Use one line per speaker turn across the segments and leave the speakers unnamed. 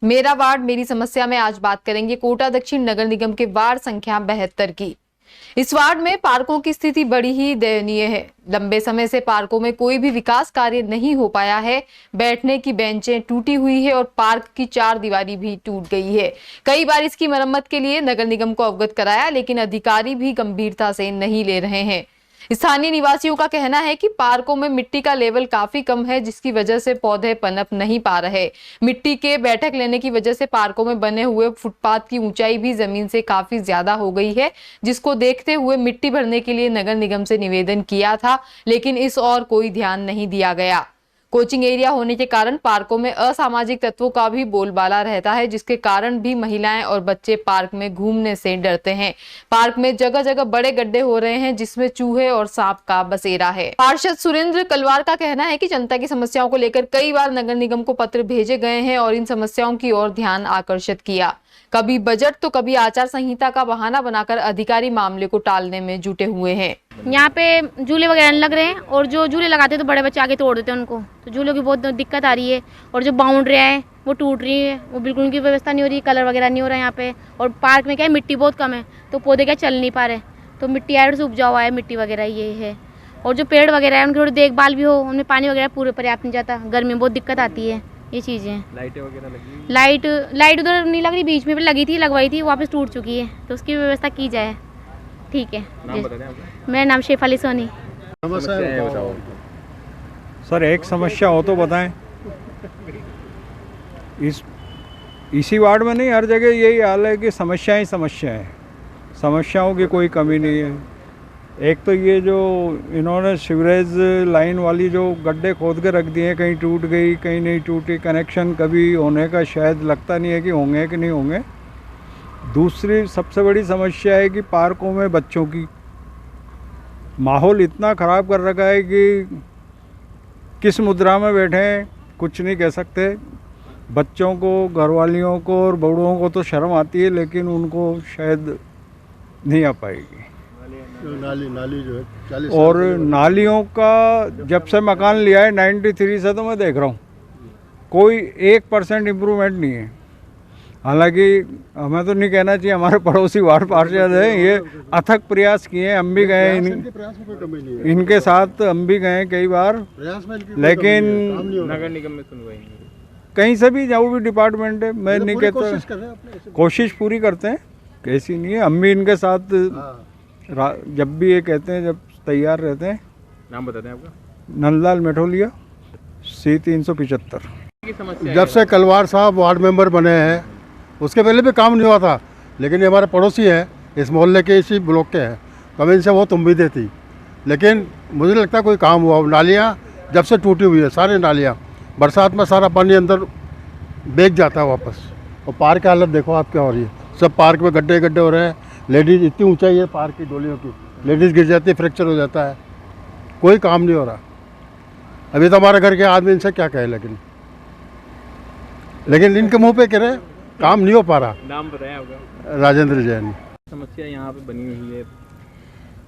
मेरा वार्ड मेरी समस्या में आज बात करेंगे कोटा दक्षिण नगर निगम के वार्ड संख्या 72 की। इस वार्ड में पार्कों की स्थिति बड़ी ही दयनीय है। लंबे समय से पार्कों में कोई भी विकास कार्य नहीं हो पाया है। बैठने की बेंचें टूटी हुई है और पार्क की चार दीवारी भी टूट गई है। कई बार इसकी मरम्मत के लिए नगर निगम को अवगत कराया, लेकिन अधिकारी भी गंभीरता से नहीं ले रहे हैं। स्थानीय निवासियों का कहना है कि पार्कों में मिट्टी का लेवल काफी कम है, जिसकी वजह से पौधे पनप नहीं पा रहे। मिट्टी के बैठक लेने की वजह से पार्कों में बने हुए फुटपाथ की ऊंचाई भी जमीन से काफी ज्यादा हो गई है, जिसको देखते हुए मिट्टी भरने के लिए नगर निगम से निवेदन किया था, लेकिन इस ओर कोई ध्यान नहीं दिया गया। कोचिंग एरिया होने के कारण पार्कों में असामाजिक तत्वों का भी बोलबाला रहता है, जिसके कारण भी महिलाएं और बच्चे पार्क में घूमने से डरते हैं। पार्क में जगह जगह बड़े गड्ढे हो रहे हैं, जिसमें चूहे और सांप का बसेरा है। पार्षद सुरेंद्र कलवार का कहना है कि जनता की समस्याओं को लेकर कई बार नगर निगम को पत्र भेजे गए हैं और इन समस्याओं की ओर ध्यान आकर्षित किया। कभी बजट तो कभी आचार संहिता का बहाना बनाकर अधिकारी मामले को टालने में जुटे हुए हैं।
यहाँ पे झूले वगैरह लग रहे हैं और जो झूले लगाते हैं तो बड़े बच्चे आगे तोड़ देते हैं उनको, तो झूलों की बहुत दिक्कत आ रही है। और जो बाउंड्रियाँ हैं वो टूट रही है, वो बिल्कुल उनकी व्यवस्था नहीं हो रही, कलर वगैरह नहीं हो रहा है यहाँ पे। और पार्क में क्या है, मिट्टी बहुत कम है तो पौधे क्या चल नहीं पा रहे, तो मिट्टी ऐड से उपजाऊ है मिट्टी वगैरह ये है। और जो पेड़ वगैरह है उनकी थोड़ी देखभाल भी हो, उनमें पानी वगैरह पूरे पर्याप्त नहीं जाता, गर्मी में बहुत दिक्कत आती है। ये चीज़ें हैं।
लाइटें वगैरह लगी?
लाइट उधर नहीं लग रही, बीच में भी लगी थी, लगवाई थी, वापस टूट चुकी है, तो उसकी व्यवस्था की जाए। ठीक है।
नाम बता दें आपका?
मेरा नाम शेफाली सोनी।
समस्या बताओ
सर। एक समस्या हो तो बताएं। इसी वार्ड में नहीं, हर जगह यही हाल है कि समस्या ही समस्या है, समस्याओं की कोई कमी नहीं है। एक तो ये जो इन्होंने सीवरेज लाइन वाली जो गड्ढे खोद के रख दिए, कहीं टूट गई कहीं नहीं टूटी, कनेक्शन कभी होने का शायद लगता नहीं है कि होंगे कि नहीं होंगे। दूसरी सबसे बड़ी समस्या है कि पार्कों में बच्चों की माहौल इतना ख़राब कर रखा है कि किस मुद्रा में बैठे हैं कुछ नहीं कह सकते। बच्चों को, घरवालियों को और बूढ़ों को तो शर्म आती है, लेकिन उनको शायद नहीं आ पाएगी।
नाली जो है 40
और नालियों का जब से मकान लिया है 93 से तो मैं देख रहा हूँ कोई 1% इम्प्रूवमेंट नहीं है। हालांकि हमें तो नहीं कहना चाहिए, हमारे पड़ोसी वार्ड पार्षद हैं, ये अथक प्रयास किए हैं, हम भी गए इनके साथ, हम भी गए कई बार, लेकिन
नगर निगम में सुनवाई नहीं।
कहीं से भी जाओ भी डिपार्टमेंट है, मैं नहीं कहता, कोशिश पूरी करते हैं, कैसी नहीं है। हम भी इनके साथ जब भी ये कहते हैं, जब तैयार रहते हैं।
नाम बता दें आपका?
नंदलाल मेठोलिया, C 375।
जब से कलवार साहब वार्ड मेंबर बने हैं, उसके पहले भी काम नहीं हुआ था, लेकिन ये हमारे पड़ोसी हैं, इस मोहल्ले के, इसी ब्लॉक के हैं, तो हमें इनसे बहुत उम्मीदें थी, लेकिन मुझे लगता है कोई काम हुआ। नालियाँ जब से टूटी हुई है, सारी नालियाँ, बरसात में सारा पानी अंदर बेग जाता है वापस। और पार्क की हालत देखो आप क्या हो रही है, सब पार्क में गड्ढे गड्ढे हो रहे हैं। लेडीज़ इतनी ऊंचाई है पार्क की डोलियों की, लेडीज़ गिर जाती है, फ्रैक्चर हो जाता है, कोई काम नहीं हो रहा। अभी तो हमारे घर के आदमी इनसे क्या कहे, लेकिन इनके मुंह पे कह रहे काम नहीं हो पा रहा।
नाम बताएं आपका?
राजेंद्र जैन।
समस्या यहाँ पे बनी हुई है।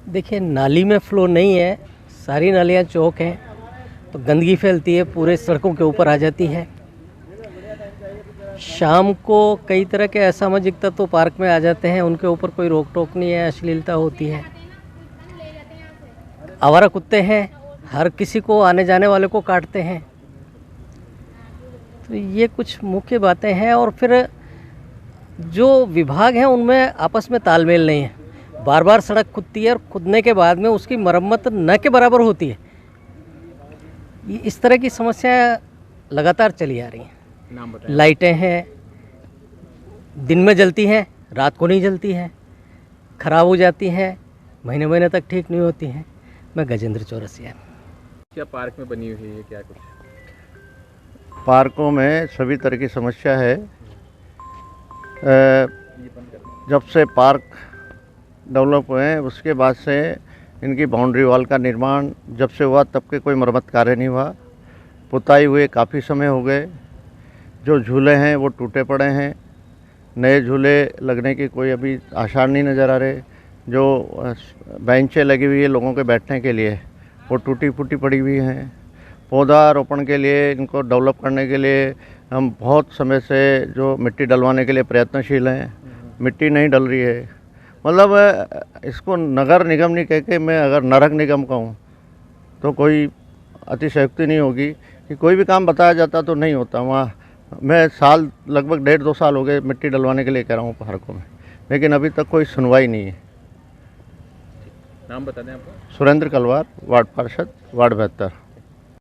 देखिए, नाली में फ्लो नहीं है, सारी नालियाँ चौक हैं, तो गंदगी फैलती है, पूरे सड़कों के ऊपर आ जाती है। शाम को कई तरह के असामाजिक तत्व तो पार्क में आ जाते हैं, उनके ऊपर कोई रोक टोक नहीं है, अश्लीलता होती है। आवारा कुत्ते हैं, हर किसी को, आने जाने वाले को काटते हैं। तो ये कुछ मुख्य बातें हैं। और फिर जो विभाग हैं उनमें आपस में तालमेल नहीं है। बार बार सड़क खुदती है और खुदने के बाद में उसकी मरम्मत न के बराबर होती है। ये इस तरह की समस्याएं लगातार चली आ रही हैं।
नाम बताएं?
लाइटें हैं, दिन में जलती हैं, रात को नहीं जलती हैं, ख़राब हो जाती हैं, महीने महीने तक ठीक नहीं होती हैं। मैं गजेंद्र चौरसिया।
क्या पार्क में बनी हुई है क्या कुछ?
पार्कों में सभी तरह की समस्या है। जब से पार्क डेवलप हुए हैं उसके बाद से इनकी बाउंड्री वॉल का निर्माण जब से हुआ तब के कोई मरम्मत कार्य नहीं हुआ। पुताई हुए काफ़ी समय हो गए। जो झूले हैं वो टूटे पड़े हैं, नए झूले लगने की कोई अभी आसार नहीं नज़र आ रहे। जो बेंचें लगी हुई है लोगों के बैठने के लिए वो टूटी फूटी पड़ी हुई हैं। पौधा रोपण के लिए, इनको डेवलप करने के लिए हम बहुत समय से जो मिट्टी डलवाने के लिए प्रयत्नशील हैं, मिट्टी नहीं डल रही है। मतलब इसको नगर निगम नहीं कह के मैं अगर नरक निगम कहूँ तो कोई अतिशयोक्ति नहीं होगी कि कोई भी काम बताया जाता तो नहीं होता। वहाँ मैं साल लगभग 1.5-2 साल हो गए मिट्टी डलवाने के लिए कह रहा हूँ पार्कों में, लेकिन अभी तक कोई सुनवाई नहीं है।
नाम बता दें आपको।
सुरेंद्र कलवार, वार्ड पार्षद, वार्ड 72।